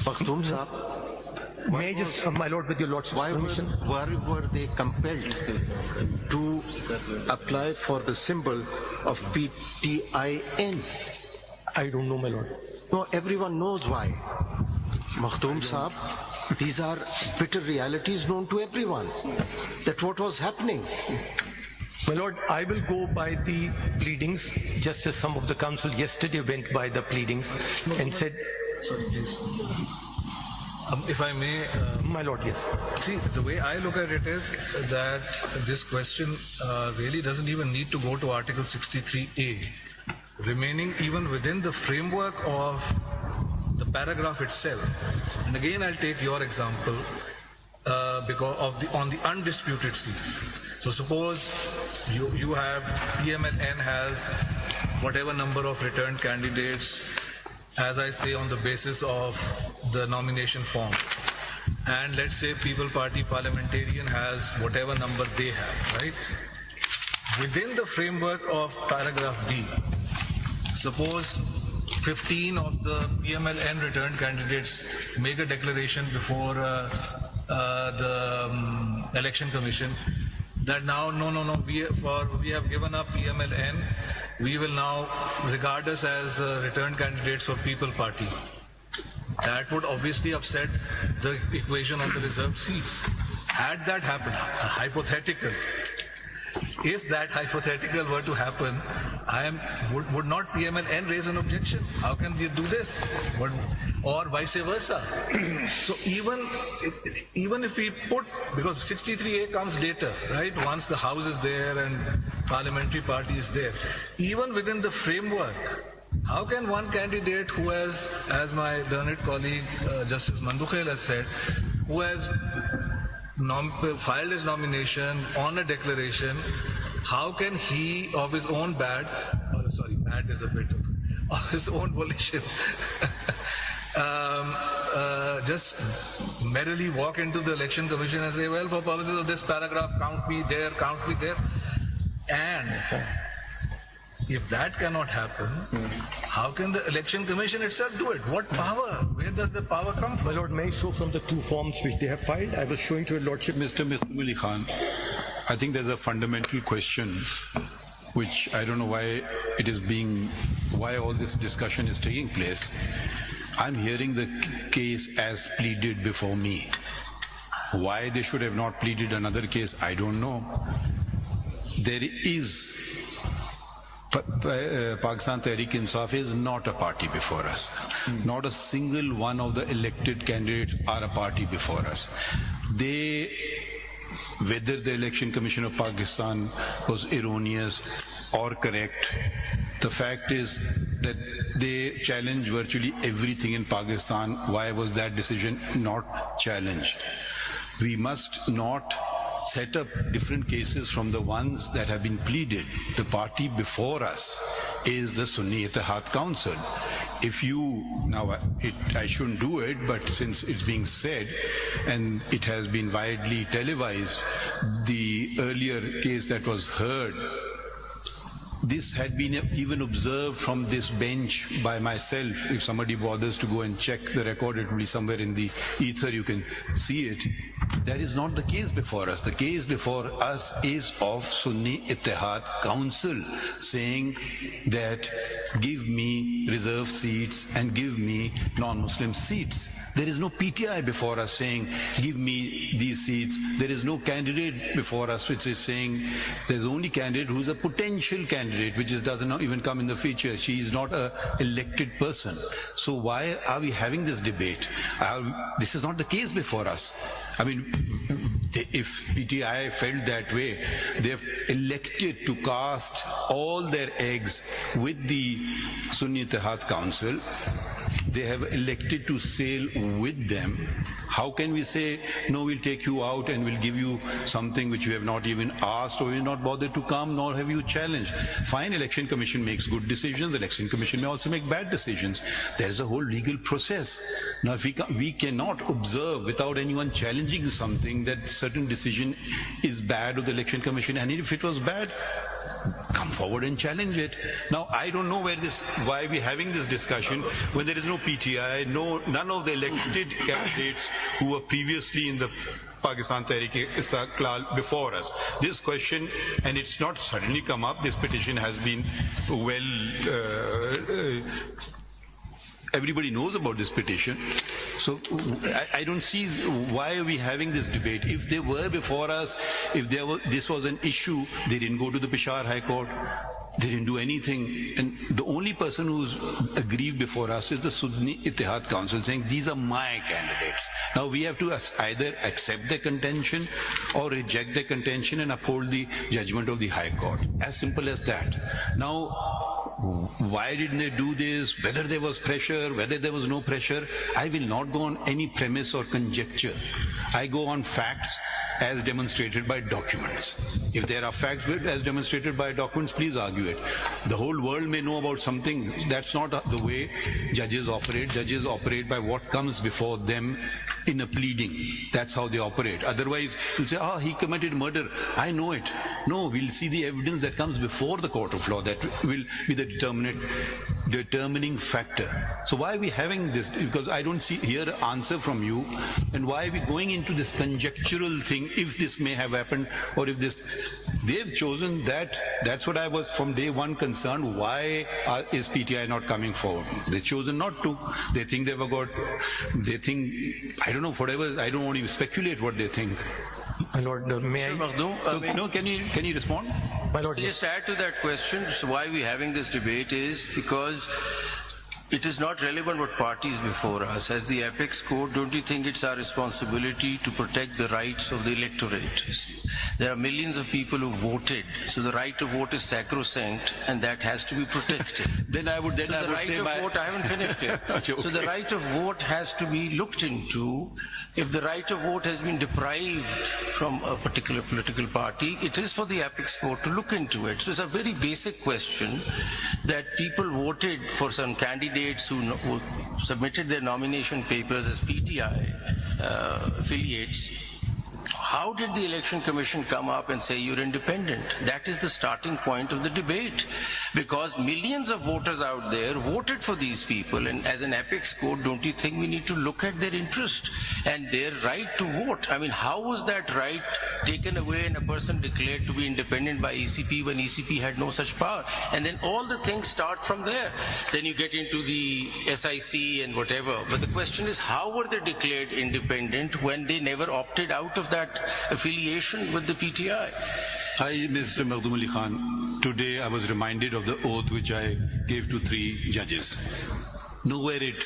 Makhdoom Sahab, May I just, my lord, with your lordship's permission? why were they compelled to apply for the symbol of PTIN? I don't know, my lord. No, everyone knows why. Makhdoom Sahab, these are bitter realities known to everyone. That what was happening. My lord, I will go by the pleadings, just as some of the council yesterday went by the pleadings and said, Sorry, please. If I may, my lord, yes. see, the way I look at it is that this question really doesn't even need to go to Article 63A. Remaining even within the framework of the paragraph itself. And again, I'll take your example because of on the undisputed seats. So suppose you have PMLN has whatever number of returned candidates, as I say, on the basis of the nomination forms. And let's say People Party parliamentarian has whatever number they have, right? Within the framework of paragraph B, suppose 15 of the PMLN returned candidates make a declaration before the election commission that now, no, we have given up PMLN, we will now regard us as returned candidates for People Party. That would obviously upset the equation of the reserved seats. Had that happened, hypothetical, if that hypothetical were to happen, would not PMLN raise an objection? How can they do this? Or vice versa. So even if we put, because 63A comes later, right? Once the House is there and parliamentary party is there. Even within the framework, how can one candidate who has, as my learned colleague Justice Mandukhail has said, who has filed his nomination on a declaration, how can he of his own bad is a bit of his own volition just merrily walk into the election commission and say, well, for purposes of this paragraph, count me there. And if that cannot happen, how can the election commission itself do it? What power? Where does the power come My from? lord, may I show from the two forms which they have filed? I was showing to your lordship. Mr. Mithmuli Khan, I think there's a fundamental question which I don't know why all this discussion is taking place. I'm hearing the case as pleaded before me. Why they should have not pleaded another case, I don't know. There is Pakistan Tehreek-e-Insaf is not a party before us. Not a single one of the elected candidates are a party before us. Whether the Election Commission of Pakistan was erroneous or correct, the fact is that they challenge virtually everything in Pakistan. Why was that decision not challenged? We must not set up different cases from the ones that have been pleaded. The party before us is the Sunni Ittihad Council. If you, I shouldn't do it, but since it's being said and it has been widely televised, the earlier case that was heard, this had been even observed from this bench by myself. If somebody bothers to go and check the record, it will be somewhere in the ether, you can see it. That is not the case before us. The case before us is of Sunni Ittihad Council saying that give me reserved seats and give me non-Muslim seats. There is no PTI before us saying give me these seats. There is no candidate before us which is saying there's only candidate who's a potential candidate, which doesn't even come in the feature. She is not an elected person. So why are we having this debate? This is not the case before us. I mean, if PTI felt that way, they have elected to cast all their eggs with the Sunni Ittihad Council. They have elected to sail with them. How can we say, no, we'll take you out and we'll give you something which you have not even asked, or will not bother to come, nor have you challenged? Fine, Election Commission makes good decisions. Election Commission may also make bad decisions. There's a whole legal process. Now, if we cannot observe without anyone challenging something that certain decision is bad of the Election Commission, and if it was bad, come forward and challenge it. Now, I don't know why we're having this discussion when there is no PTI, none of the elected candidates who were previously in the Pakistan Tehreek-e-Istiqlal before us. This question, and it's not suddenly come up, this petition has been everybody knows about this petition. So I don't see why are we having this debate. If they were before us, if this was an issue, they didn't go to the Peshawar High Court. They didn't do anything. And the only person who's aggrieved before us is the Sunni Ittihad Council saying, these are my candidates. Now we have to either accept their contention or reject their contention and uphold the judgment of the High Court. As simple as that. Now, why didn't they do this? Whether there was pressure, whether there was no pressure, I will not go on any premise or conjecture. I go on facts as demonstrated by documents. If there are facts as demonstrated by documents, please argue it. The whole world may know about something. That's not the way judges operate. Judges operate by what comes before them in a pleading. That's how they operate. Otherwise, you'll say, he committed murder. I know it. No, we'll see the evidence that comes before the court of law. That will be the determining factor. So why are we having this? Because I don't hear an answer from you. And why are we going into this conjectural thing, if this may have happened, or if this... They've chosen that. That's what I was from day one concerned. Why is PTI not coming forward? They've chosen not to. They think they've got... They think... I don't know, whatever. I don't want to speculate what they think. My Lord, may I? Makhdoom, No, can you respond? My Lord, just add to that question. So why we're having this debate is because it is not relevant what party is before us. As the Apex Court, don't you think it's our responsibility to protect the rights of the electorate? There are millions of people who voted, so the right to vote is sacrosanct, and that has to be protected. Then I would So the right say of vote, I haven't finished yet. So the right of vote has to be looked into. If the right of vote has been deprived from a particular political party, it is for the Apex Court to look into it. So it's a very basic question that people voted for some candidates who submitted their nomination papers as PTI affiliates. How did the Election Commission come up and say you're independent? That is the starting point of the debate. Because millions of voters out there voted for these people, and as an Apex Court, don't you think we need to look at their interest and their right to vote? I mean, how was that right taken away and a person declared to be independent by ECP when ECP had no such power? And then all the things start from there. Then you get into the SIC and whatever. But the question is, how were they declared independent when they never opted out of that affiliation with the PTI? Hi, Mr. Makhdoom Ali Khan. Today I was reminded of the oath which I gave to 3 judges. Nowhere it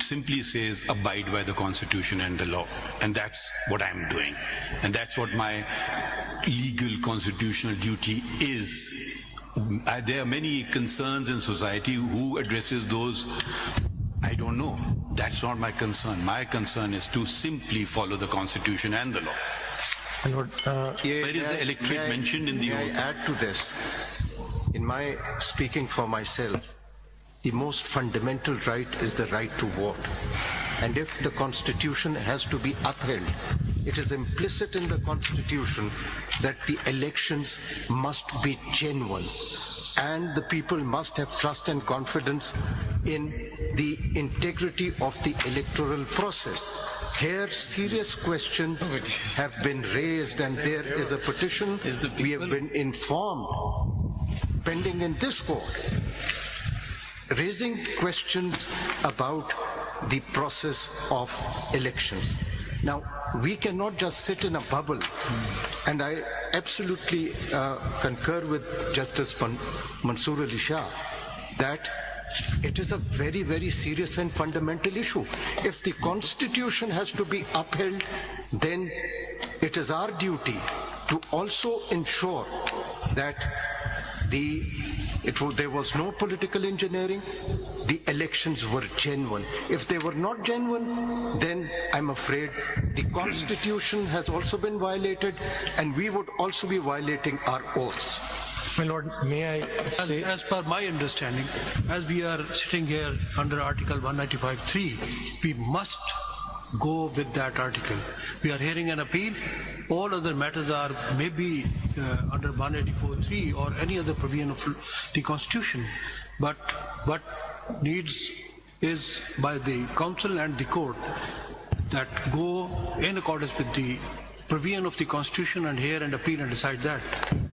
simply says abide by the Constitution and the law. And that's what I'm doing. And that's what my legal constitutional duty is. There are many concerns in society. Who addresses those? I don't know. That's not my concern. My concern is to simply follow the Constitution and the law. my Lord, Where is the electorate mentioned in the May oath? I add to this? In my speaking for myself, the most fundamental right is the right to vote. And if the Constitution has to be upheld, it is implicit in the Constitution that the elections must be genuine. And the people must have trust and confidence in the integrity of the electoral process. Here, serious questions have been raised, and there is a petition. We have been informed, pending in this court, raising questions about the process of elections. Now, we cannot just sit in a bubble, and I absolutely concur with Justice Mansoor Ali Shah that it is a very, very serious and fundamental issue. If the Constitution has to be upheld, then it is our duty to also ensure that there was no political engineering, the elections were genuine. If they were not genuine, then I'm afraid the Constitution has also been violated, and we would also be violating our oaths. my Lord, may I say? As per my understanding, as we are sitting here under Article 195.3, we must go with that article. We are hearing an appeal. All other matters are maybe under 184.3 or any other provision of the Constitution. But what needs is by the Council and the Court that go in accordance with the provision of the Constitution and hear and appeal and decide that.